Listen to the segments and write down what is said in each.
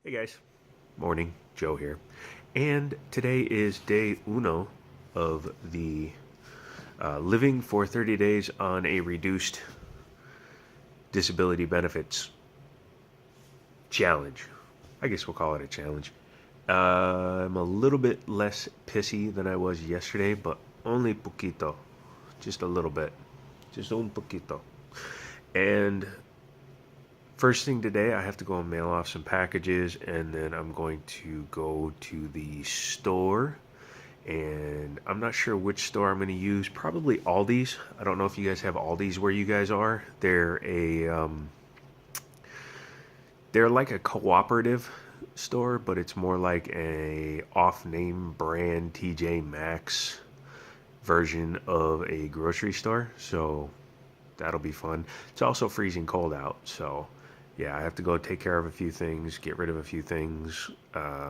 Hey guys, morning, Joe here. And today is day uno of the living for 30 days on a reduced disability benefits challenge. I guess we'll call it a challenge. I'm a little bit less pissy than I was yesterday, but only poquito. Just a little bit. Just un poquito. And first thing today, I have to go and mail off some packages, and then I'm going to go to the store. And I'm not sure which store I'm going to use. Probably Aldi's. I don't know if you guys have Aldi's where you guys are. They're like a cooperative store, but it's more like a off-name brand TJ Maxx version of a grocery store. So that'll be fun. It's also freezing cold out, so yeah, I have to go take care of a few things, get rid of a few things,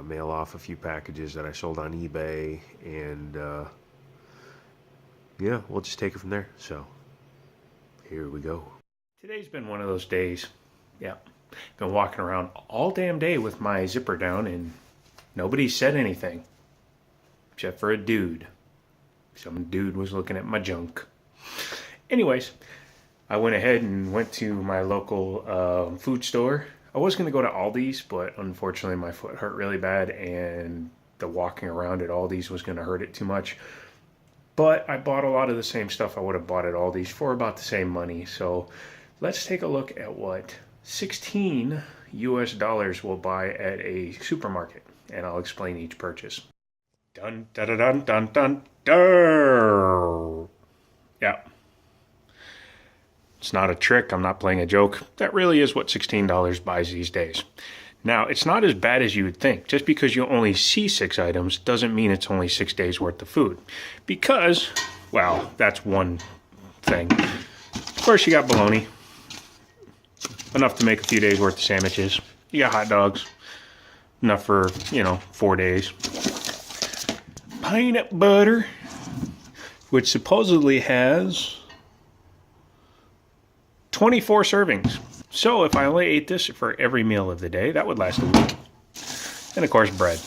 mail off a few packages that I sold on eBay, and yeah, we'll just take it from there. So here we go. Today's been one of those days. Yeah, been walking around all damn day with my zipper down, and nobody said anything except for a dude. Some dude was looking at my junk. Anyways, I went ahead and went to my local food store. I was going to go to Aldi's, but unfortunately my foot hurt really bad and the walking around at Aldi's was going to hurt it too much. But I bought a lot of the same stuff I would have bought at Aldi's for about the same money. So let's take a look at what 16 US dollars will buy at a supermarket, and I'll explain each purchase. Dun dun dun dun dun dun. Yeah. It's not a trick. I'm not playing a joke. That really is what $16 buys these days. Now, it's not as bad as you would think. Just because you only see 6 items doesn't mean it's only 6 days worth of food. Because, well, that's one thing. Of course, you got bologna. Enough to make a few days worth of sandwiches. You got hot dogs. Enough for, 4 days. Peanut butter, which supposedly has 24 servings. So if I only ate this for every meal of the day, that would last a week. And of course, bread.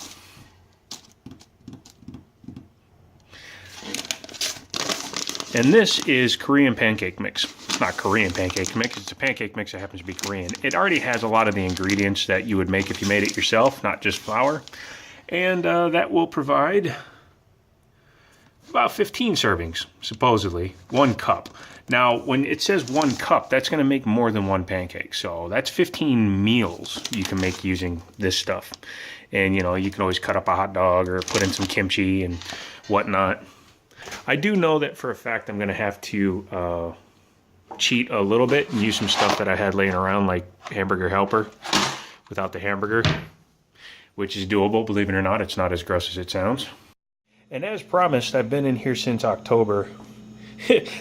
And this is Korean pancake mix. It's not Korean pancake mix, it's a pancake mix that happens to be Korean. It already has a lot of the ingredients that you would make if you made it yourself, not just flour. And that will provide about 15 servings, supposedly, 1 cup. Now, when it says 1 cup, that's going to make more than 1 pancake. So that's 15 meals you can make using this stuff. And, you can always cut up a hot dog or put in some kimchi and whatnot. I do know that for a fact I'm going to have to cheat a little bit and use some stuff that I had laying around, like Hamburger Helper, without the hamburger, which is doable. Believe it or not, it's not as gross as it sounds. And as promised, I've been in here since October.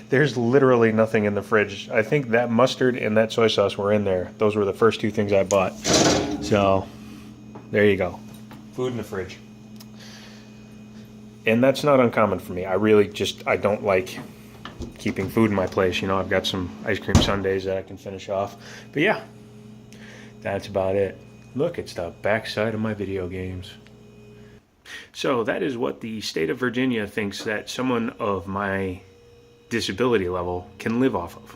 There's literally nothing in the fridge. I think that mustard and that soy sauce were in there. Those were the first 2 things I bought. So, there you go. Food in the fridge. And that's not uncommon for me. I don't like keeping food in my place. I've got some ice cream sundaes that I can finish off. But yeah, that's about it. Look, it's the backside of my video games. So that is what the state of Virginia thinks that someone of my disability level can live off of.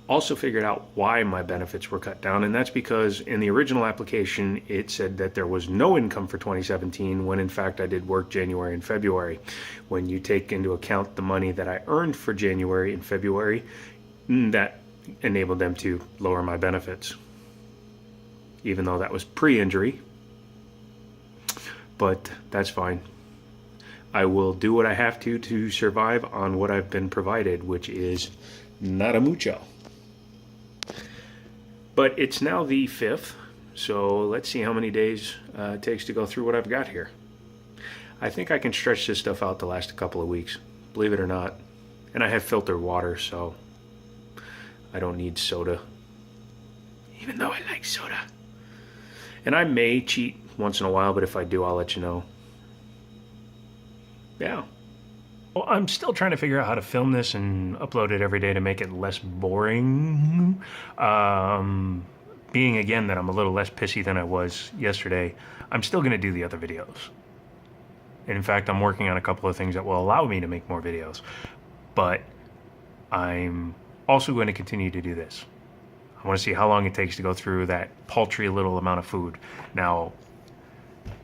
Also figured out why my benefits were cut down, and that's because in the original application it said that there was no income for 2017 when in fact I did work January and February. When you take into account the money that I earned for January and February, that enabled them to lower my benefits. Even though that was pre-injury. But that's fine. I will do what I have to survive on what I've been provided, which is nada mucho. But it's now the 5th, so let's see how many days it takes to go through what I've got here. I think I can stretch this stuff out to last a couple of weeks, believe it or not. And I have filtered water, so I don't need soda, even though I like soda. And I may cheat once in a while, but if I do, I'll let you know. Yeah. Well, I'm still trying to figure out how to film this and upload it every day to make it less boring. being again that I'm a little less pissy than I was yesterday, I'm still going to do the other videos. And in fact, I'm working on a couple of things that will allow me to make more videos. But I'm also going to continue to do this. I want to see how long it takes to go through that paltry little amount of food. Now,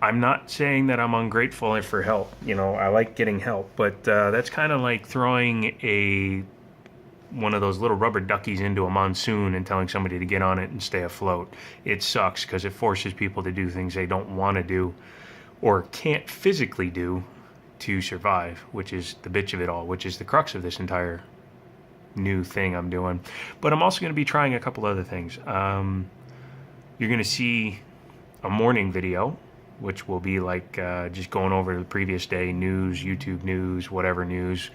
I'm not saying that I'm ungrateful for help. You know, I like getting help, but that's kind of like throwing one of those little rubber duckies into a monsoon and telling somebody to get on it and stay afloat. It sucks because it forces people to do things they don't want to do or can't physically do to survive, which is the bitch of it all, which is the crux of this entire new thing I'm doing. But I'm also going to be trying a couple other things. You're going to see a morning video, which will be like just going over the previous day news, YouTube news, whatever news,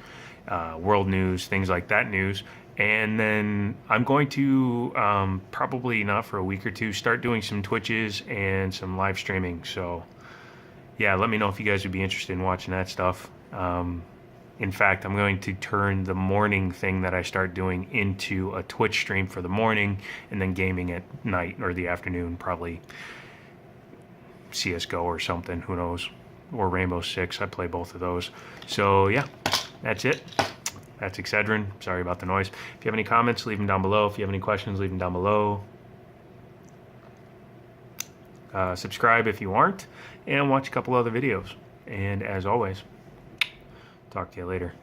world news, things like that news. And then I'm going to, probably not for a week or two, start doing some Twitches and some live streaming. So yeah, let me know if you guys would be interested in watching that stuff. In fact, I'm going to turn the morning thing that I start doing into a Twitch stream for the morning and then gaming at night or the afternoon, probably CSGO or something, who knows, or Rainbow Six. I play both of those. So yeah, that's it. That's Excedrin. Sorry about the noise. If you have any comments, leave them down below. If you have any questions, leave them down below. Subscribe if you aren't, and watch a couple other videos. And as always, talk to you later.